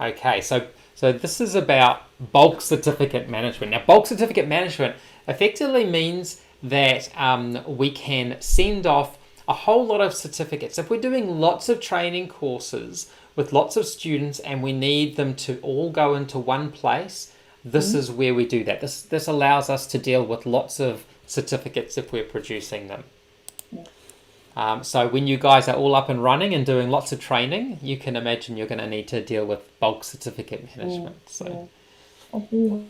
Okay, so this is about bulk certificate management. Now, bulk certificate management effectively means that we can send off a whole lot of certificates. If we're doing lots of training courses with lots of students and we need them to all go into one place, this is where we do that. This allows us to deal with lots of certificates if we're producing them. So when you guys are all up and running and doing lots of training, you can imagine you're going to need to deal with bulk certificate management. We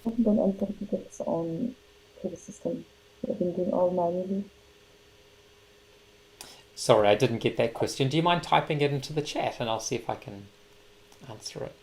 haven't done any certificates on to the system. We've been doing all manually. Sorry, I didn't get that question. Do you mind typing it into the chat and I'll see if I can answer it?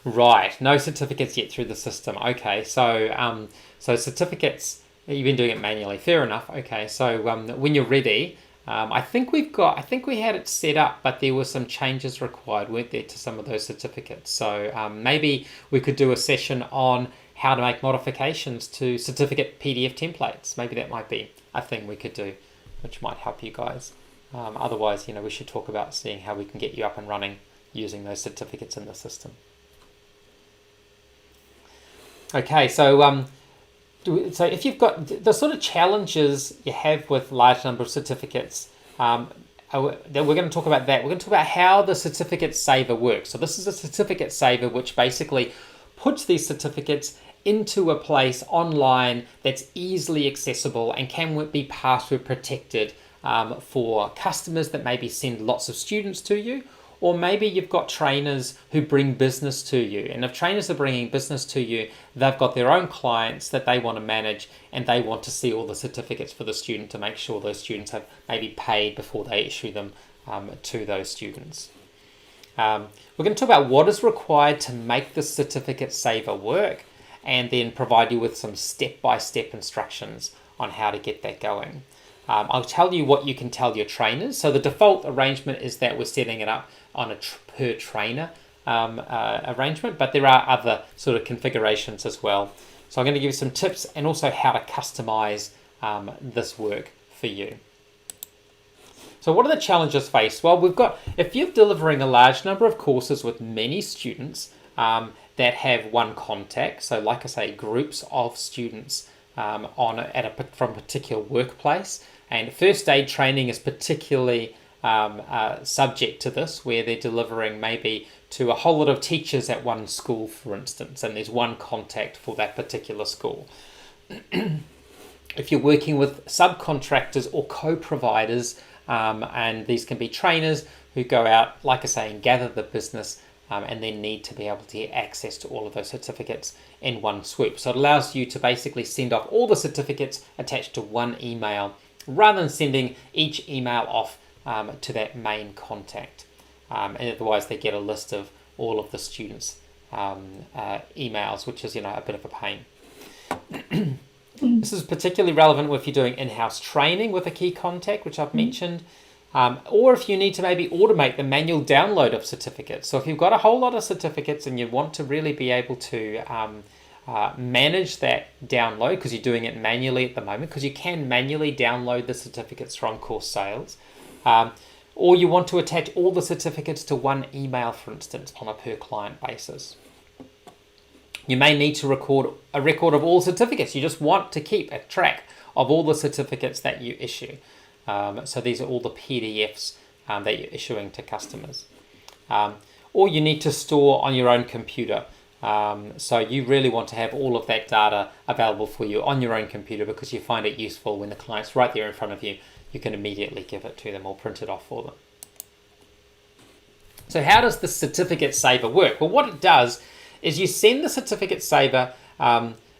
Right, no certificates yet through the system. Okay, so certificates, you've been doing it manually. Fair enough. Okay, so when you're ready, I think we had it set up, but there were some changes required, weren't there, to some of those certificates. So maybe we could do a session on how to make modifications to certificate PDF templates. Maybe that might be a thing we could do, which might help you guys. Otherwise, we should talk about seeing how we can get you up and running using those certificates in the system. Okay, so if you've got the sort of challenges you have with large number of certificates, we're going to talk about that. We're going to talk about how the certificate saver works. So this is a certificate saver which basically puts these certificates into a place online that's easily accessible and can be password protected for customers that maybe send lots of students to you. Or maybe you've got trainers who bring business to you. And if trainers are bringing business to you, they've got their own clients that they want to manage and they want to see all the certificates for the student to make sure those students have maybe paid before they issue them to those students. We're going to talk about what is required to make the certificate saver work and then provide you with some step-by-step instructions on how to get that going. I'll tell you what you can tell your trainers. So the default arrangement is that we're setting it up on a per trainer arrangement, but there are other sort of configurations as well. So I'm going to give you some tips and also how to customize this work for you. So what are the challenges faced? Well, if you're delivering a large number of courses with many students that have one contact, so like I say, groups of students from a particular workplace, and first aid training is particularly subject to this, where they're delivering maybe to a whole lot of teachers at one school, for instance, and there's one contact for that particular school. If you're working with subcontractors or co-providers, and these can be trainers who go out, like I say, and gather the business and then need to be able to get access to all of those certificates in one swoop. So it allows you to basically send off all the certificates attached to one email rather than sending each email off to that main contact. And otherwise they get a list of all of the students' emails, which is, a bit of a pain. This is particularly relevant if you're doing in-house training with a key contact, which I've mentioned, or if you need to maybe automate the manual download of certificates. So if you've got a whole lot of certificates and you want to really be able to manage that download, because you're doing it manually at the moment, because you can manually download the certificates from Course Sales, or you want to attach all the certificates to one email, for instance, on a per client basis. You may need to record a record of all certificates. You just want to keep a track of all the certificates that you issue. So these are all the PDFs that you're issuing to customers. Or you need to store on your own computer. So you really want to have all of that data available for you on your own computer because you find it useful when the client's right there in front of you. You can immediately give it to them or print it off for them. So how does the certificate saver work? Well, what it does is you send the certificate saver,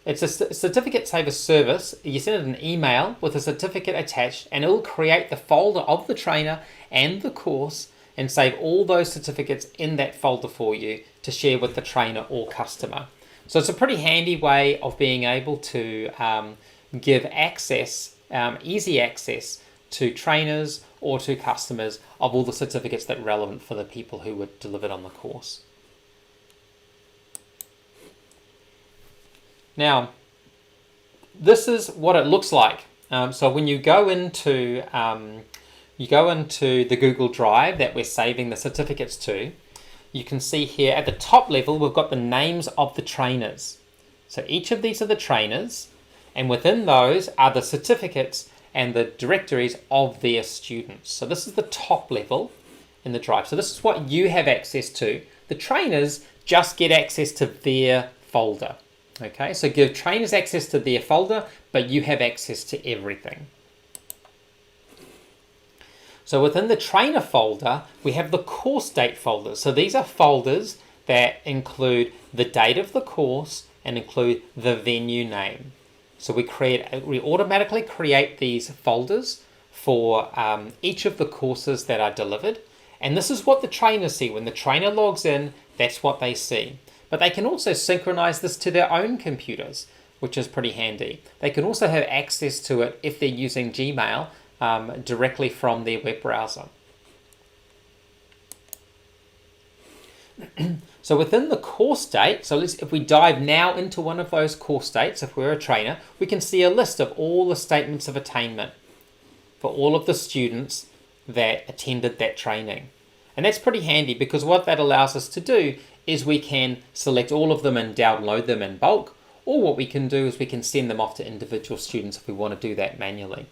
it's a certificate saver service. You send it an email with a certificate attached and it'll create the folder of the trainer and the course and save all those certificates in that folder for you to share with the trainer or customer. So it's a pretty handy way of being able to give access, easy access to trainers or to customers of all the certificates that are relevant for the people who were delivered on the course. Now, this is what it looks like. So when you go into the Google Drive that we're saving the certificates to, you can see here at the top level we've got the names of the trainers. So each of these are the trainers, and within those are the certificates and the directories of their students. So this is the top level in the Drive. So this is what you have access to. The trainers just get access to their folder. Okay, so give trainers access to their folder, but you have access to everything. So within the trainer folder, we have the course date folder. So these are folders that include the date of the course and include the venue name. So we automatically create these folders for each of the courses that are delivered. And this is what the trainers see. When the trainer logs in, that's what they see. But they can also synchronize this to their own computers, which is pretty handy. They can also have access to it if they're using Gmail directly from their web browser. So within the course date, so if we dive now into one of those course dates, if we're a trainer, we can see a list of all the statements of attainment for all of the students that attended that training. And that's pretty handy because what that allows us to do is we can select all of them and download them in bulk, or what we can do is we can send them off to individual students if we want to do that manually.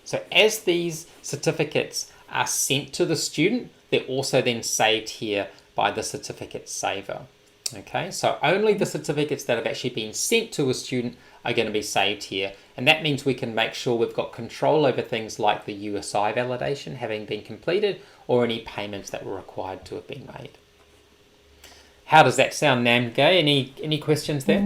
So as these certificates are sent to the student, they're also then saved here by the certificate saver. Okay, so only the certificates that have actually been sent to a student are going to be saved here. And that means we can make sure we've got control over things like the USI validation having been completed or any payments that were required to have been made. How does that sound, Namgay? Any questions there?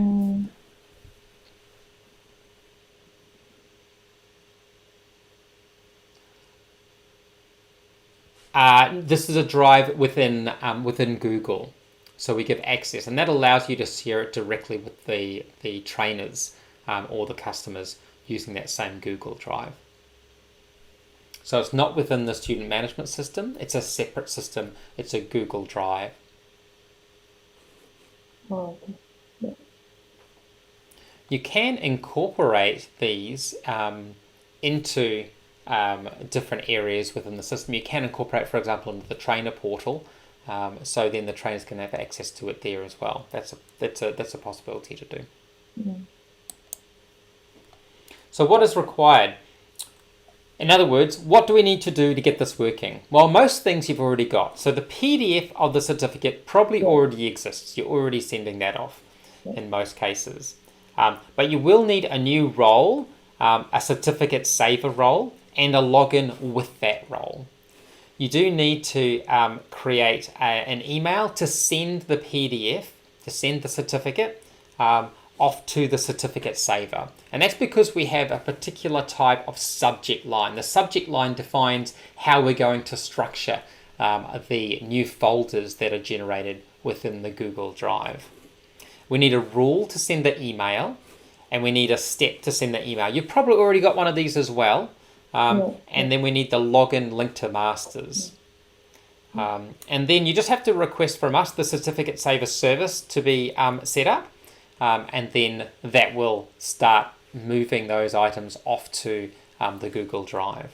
This is a drive within Google, so we give access, and that allows you to share it directly with the trainers or the customers using that same Google Drive. So it's not within the student management system; it's a separate system. It's a Google Drive. Oh, okay. Yeah. You can incorporate these into different areas within the system. You can incorporate, for example, into the trainer portal, so then the trainers can have access to it there as well. That's a possibility to do. Yeah. So what is required? In other words, what do we need to do to get this working? Well, most things you've already got. So the PDF of the certificate probably already exists. You're already sending that off in most cases. But you will need a new role, a certificate saver role, and a login with that role. You do need to create an email to send the PDF, to send the certificate off to the certificate saver. And that's because we have a particular type of subject line. The subject line defines how we're going to structure the new folders that are generated within the Google Drive. We need a rule to send the email, and we need a step to send the email. You've probably already got one of these as well. And then we need the login link to masters. And then you just have to request from us the certificate saver service to be set up. And then that will start moving those items off to the Google Drive.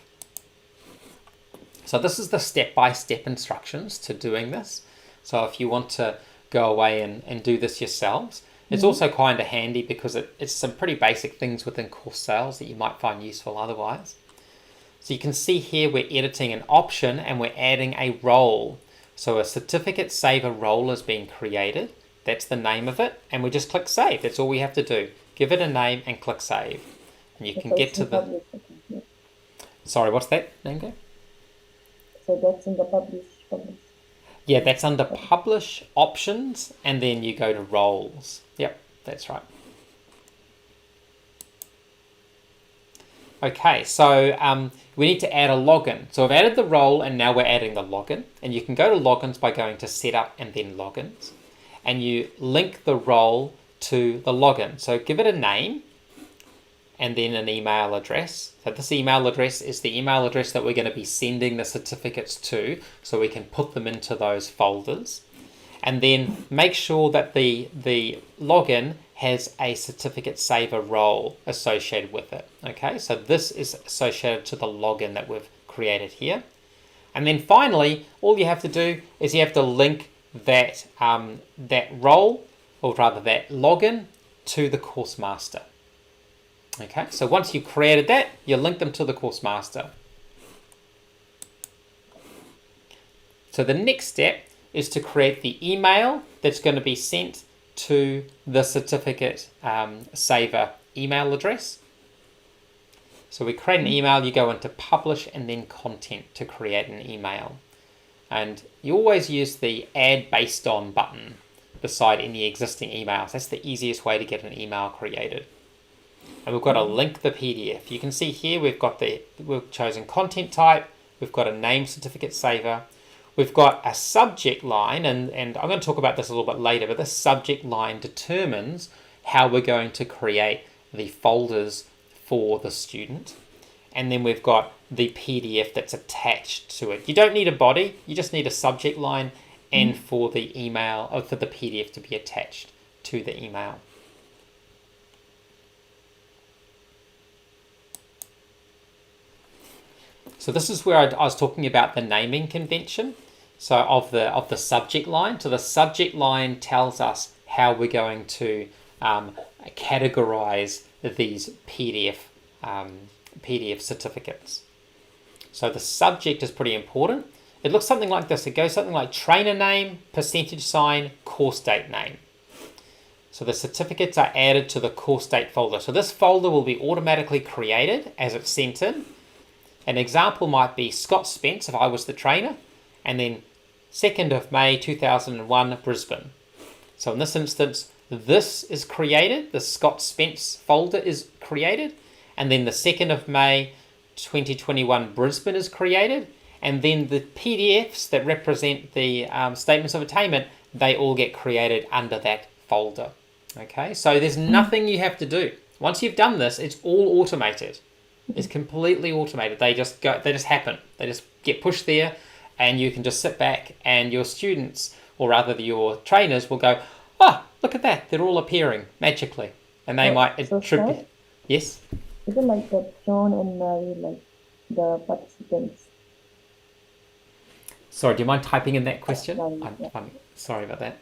So this is the step-by-step instructions to doing this. So if you want to go away and do this yourselves, it's also kind of handy because it's some pretty basic things within course sales that you might find useful otherwise. So you can see here we're editing an option and we're adding a role. So a certificate saver role has been created. That's the name of it, and we just click save. That's all we have to do. Give it a name and click save. And you can get to the... Sorry, what's that, Nango? So that's in the publish. Yeah, that's under publish options, and then you go to roles. Yep, that's right. Okay, so we need to add a login. So I've added the role, and now we're adding the login. And you can go to logins by going to setup and then logins. And you link the role to the login. So give it a name, and then an email address. So this email address is the email address that we're going to be sending the certificates to, so we can put them into those folders. And then make sure that the login has a certificate saver role associated with it. Okay, so this is associated to the login that we've created here. And then finally, all you have to do is you have to link that that role, or rather that login, to the course master. Okay, so once you've created that, you link them to the course master. So the next step is to create the email that's going to be sent to the certificate saver email address. So we create an email, you go into publish and then content to create an email. And you always use the add based on button beside any existing emails. That's the easiest way to get an email created. And we've got to link the PDF. You can see here we've chosen content type, we've got a name certificate saver, we've got a subject line, and I'm going to talk about this a little bit later, but this subject line determines how we're going to create the folders for the student. And then we've got the PDF that's attached to it. You don't need a body, you just need a subject line and for the email, or for the PDF to be attached to the email. So this is where I was talking about the naming convention. So of the subject line. So the subject line tells us how we're going to categorize these PDF certificates. So the subject is pretty important. It looks something like this. It goes something like trainer name, percentage sign, course date name. So the certificates are added to the course date folder. So this folder will be automatically created as it's sent in. An example might be Scott Spence if I was the trainer, and then 2nd of May 2001 Brisbane. So in this instance, this is created, the Scott Spence folder is created, and then the 2nd of May 2021 Brisbane is created, and then the PDFs that represent the statements of attainment, they all get created under that folder. Okay, so there's nothing you have to do. Once you've done this, it's all automated. It's completely automated. They just happen. They just get pushed there, and you can just sit back, and your students, or rather your trainers, will go, "Oh, look at that! They're all appearing magically," and they might attribute. Yes. Is it like that John and Mary, like the participants? Sorry, do you mind typing in that question? Yeah. I'm sorry about that.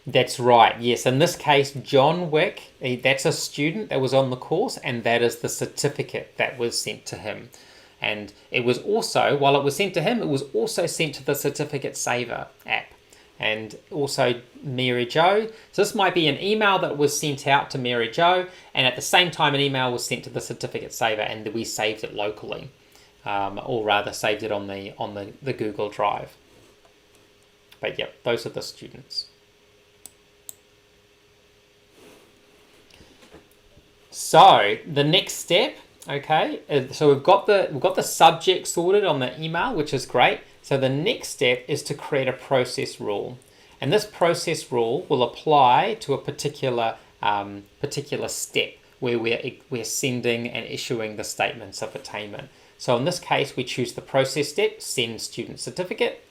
That's right, yes. In this case, John Wick, that's a student that was on the course, and that is the certificate that was sent to him. And it was also, while it was sent to him, it was also sent to the Certificate Saver app. And also Mary Jo. So this might be an email that was sent out to Mary Jo, and at the same time an email was sent to the Certificate Saver, and we saved it locally. Or rather saved it on the Google Drive. But yep, those are the students. So the next step, okay, so we've got the subject sorted on the email, which is great. So the next step is to create a process rule, and this process rule will apply to a particular step where we're sending and issuing the statements of attainment. So in this case, we choose the process step, send student certificate.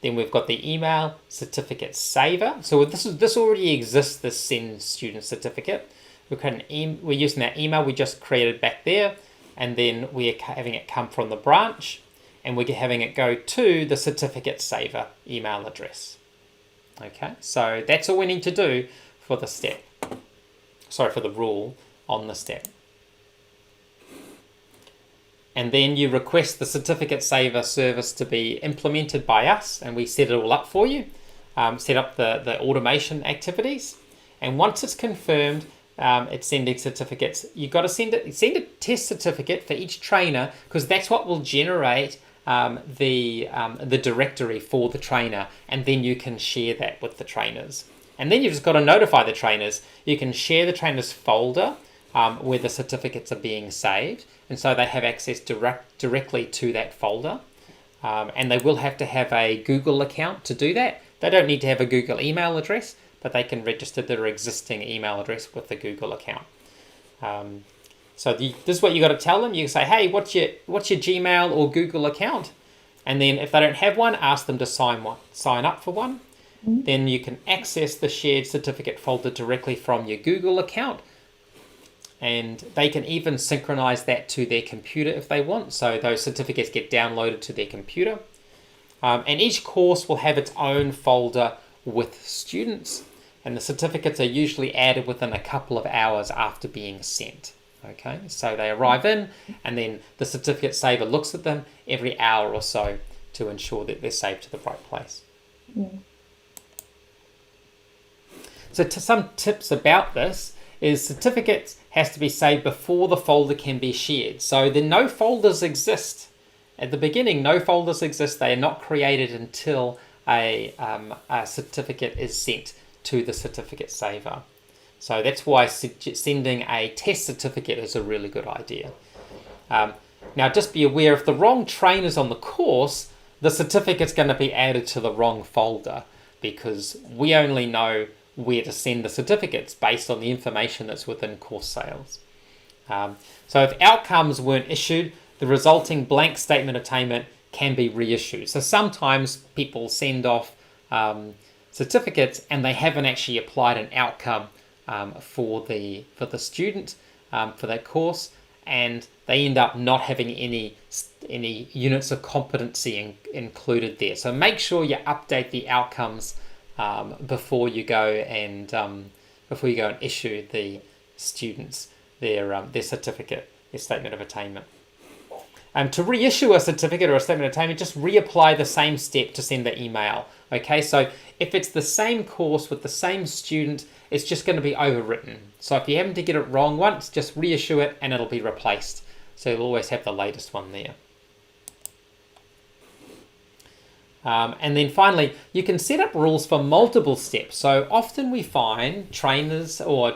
Then we've got the email certificate saver. So this already exists, this send student certificate. We're using that email we just created back there, and then we're having it come from the branch, and we're having it go to the certificate saver email address. Okay, so that's all we need to do for the step. Sorry, for the rule on the step. And then you request the certificate saver service to be implemented by us, and we set it all up for you, set up the automation activities. And once it's confirmed, it's sending certificates. You've got to send a test certificate for each trainer, because that's what will generate the directory for the trainer, and then you can share that with the trainers. And then you've just got to notify the trainers. You can share the trainers folder where the certificates are being saved, and so they have access directly to that folder. And they will have to have a Google account to do that. They don't need to have a Google email address, but they can register their existing email address with the Google account. So this is what you got to tell them. You can say, hey, what's your Gmail or Google account? And then if they don't have one, ask them to sign up for one. Mm-hmm. Then you can access the shared certificate folder directly from your Google account. And they can even synchronize that to their computer if they want. So those certificates get downloaded to their computer. And each course will have its own folder with students. And the certificates are usually added within a couple of hours after being sent. Okay, so they arrive in, and then the certificate saver looks at them every hour or so to ensure that they're saved to the right place. Yeah. So some tips about this is certificates has to be saved before the folder can be shared. So then no folders exist. At the beginning, no folders exist. They are not created until a certificate is sent to the certificate saver. So that's why sending a test certificate is a really good idea. Now just be aware, if the wrong trainer's on the course, the certificate's going to be added to the wrong folder, because we only know where to send the certificates based on the information that's within course sales. So if outcomes weren't issued, the resulting blank statement of attainment can be reissued. So sometimes people send off certificates and they haven't actually applied an outcome for the student for that course, and they end up not having any units of competency included there. So make sure you update the outcomes before you go and issue the students their certificate, their statement of attainment. To reissue a certificate or a statement of attainment, just reapply the same step to send the email. Okay, so if it's the same course with the same student, it's just going to be overwritten. So if you happen to get it wrong once, just reissue it and it'll be replaced. So you'll always have the latest one there. And then finally, you can set up rules for multiple steps. So often we find trainers or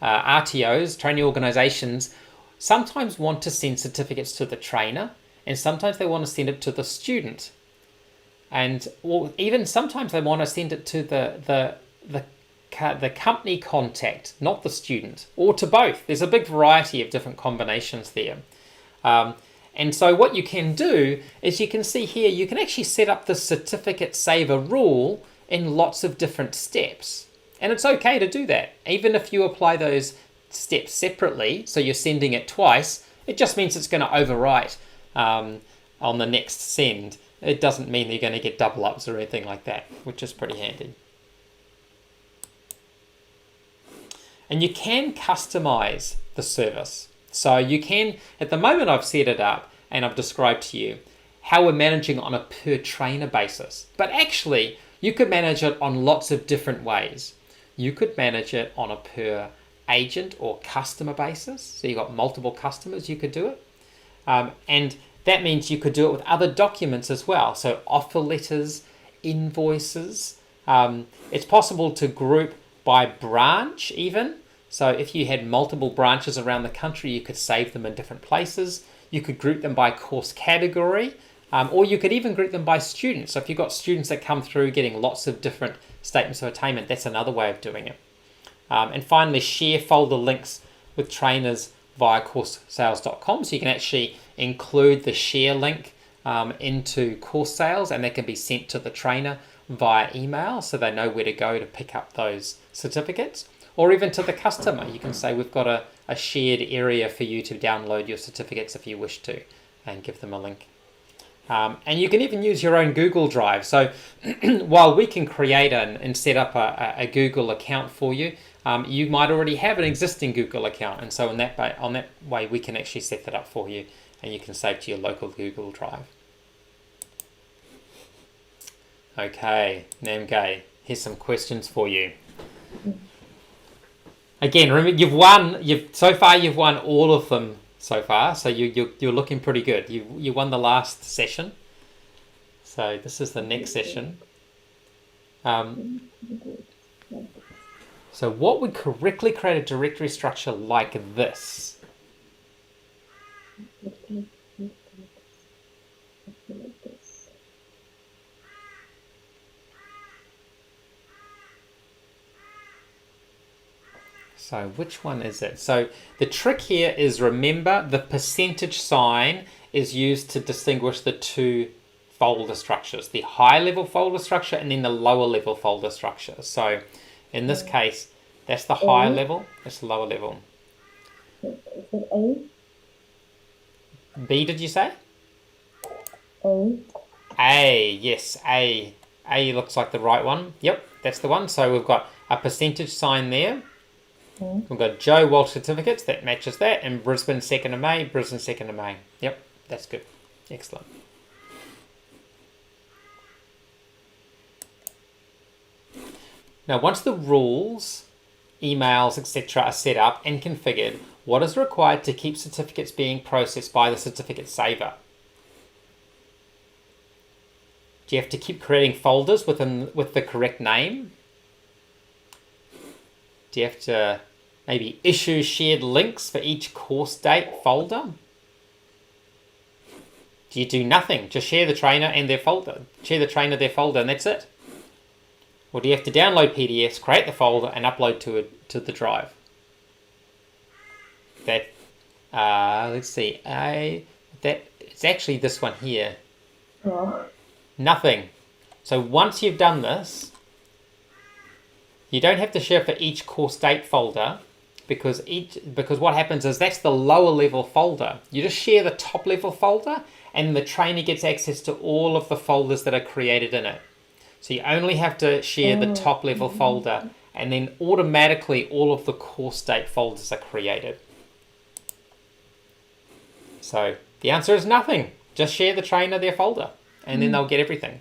RTOs, training organizations, sometimes want to send certificates to the trainer, and sometimes they want to send it to the student. And even sometimes they want to send it to the company contact, not the student, or to both. There's a big variety of different combinations there. And so what you can do is, you can see here, you can actually set up the certificate saver rule in lots of different steps. And it's okay to do that. Even if you apply those steps separately, so you're sending it twice, it just means it's going to overwrite on the next send. It doesn't mean you're going to get double ups or anything like that, which is pretty handy. And you can customize the service. So you can, at the moment I've set it up and I've described to you how we're managing on a per trainer basis. But actually, you could manage it on lots of different ways. You could manage it on a per agent or customer basis. So you've got multiple customers, you could do it. And that means you could do it with other documents as well. So offer letters, invoices. It's possible to group by branch even. So if you had multiple branches around the country, you could save them in different places. You could group them by course category, or you could even group them by students. So if you've got students that come through getting lots of different statements of attainment, that's another way of doing it. And finally, share folder links with trainers via coursesales.com. So you can actually include the share link into course sales, and that can be sent to the trainer via email so they know where to go to pick up those certificates. Or even to the customer, you can say, we've got a shared area for you to download your certificates if you wish to, and give them a link. And you can even use your own Google Drive. So while we can create and set up a Google account for you, you might already have an existing Google account. And so on that way, we can actually set that up for you, and you can save to your local Google Drive. Okay, Namgay, here's some questions for you. Again, remember you've won. You've won all of them so far. So you're looking pretty good. You won the last session. So this is the next session. So what would correctly create a directory structure like this? So which one is it? So the trick here is, remember, the percentage sign is used to distinguish the two folder structures, the high level folder structure and then the lower level folder structure. So in this case, that's the higher level, that's the lower level. Is it A? B, did you say? A. A, yes, A. A looks like the right one. Yep, that's the one. So we've got a percentage sign there. We've got Joe Walsh certificates, that matches that, and Brisbane 2nd of May, Brisbane 2nd of May. Yep, that's good. Excellent. Now, once the rules, emails, etc. are set up and configured, what is required to keep certificates being processed by the certificate saver? Do you have to keep creating folders with the correct name? Do you have to maybe issue shared links for each course date folder? Do you do nothing? Just share the trainer and their folder. Share the trainer their folder and that's it? Or do you have to download PDFs, create the folder and upload to the drive? That, let's see, it's actually this one here. Oh. Nothing. So once you've done this, you don't have to share for each course date folder because what happens is that's the lower level folder. You just share the top level folder and the trainer gets access to all of the folders that are created in it. So you only have to share the top level folder and then automatically all of the course date folders are created. So the answer is nothing. Just share the trainer their folder and then they'll get everything.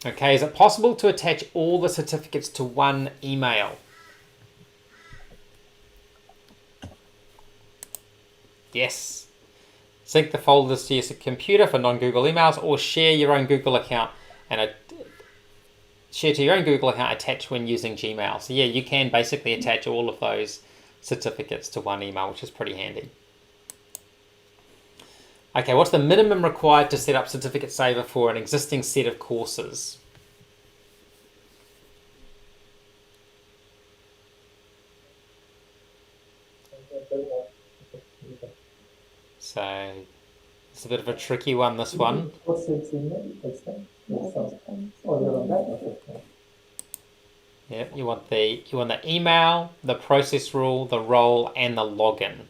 Okay, is it possible to attach all the certificates to one email? Yes. Sync the folders to your computer for non-Google emails or share your own Google account and share to your own Google account attached when using Gmail. So yeah, you can basically attach all of those certificates to one email, which is pretty handy. Okay, what's the minimum required to set up Certificate Saver for an existing set of courses? So it's a bit of a tricky one, this one. Yeah, you want the email, the process rule, the role, and the login.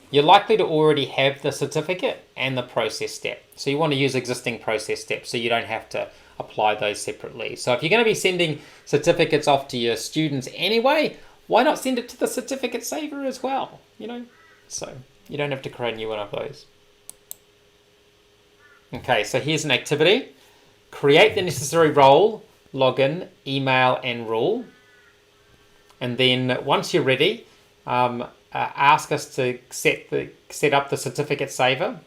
You're likely to already have the certificate and the process step. So you want to use existing process steps so you don't have to apply those separately. So if you're going to be sending certificates off to your students anyway, why not send it to the certificate saver as well? So you don't have to create a new one of those. Okay, so here's an activity. Create the necessary role, login, email, and rule. And then once you're ready, ask us to set up the certificate saver.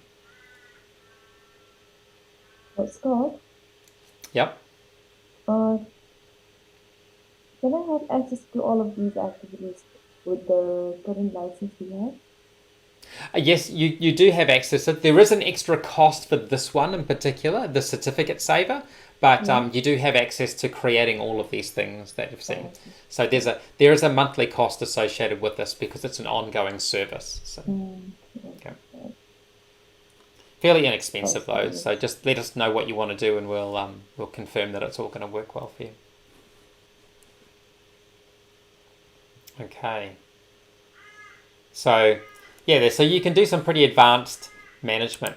Scott? Yep. Can I have access to all of these activities with the current license we have? Yes, you do have access. So there is an extra cost for this one in particular, the certificate saver, but you do have access to creating all of these things that you've seen. So there is a monthly cost associated with this because it's an ongoing service. So, okay. Fairly inexpensive though. So just let us know what you want to do, and we'll confirm that it's all going to work well for you. Okay. So yeah, so you can do some pretty advanced management.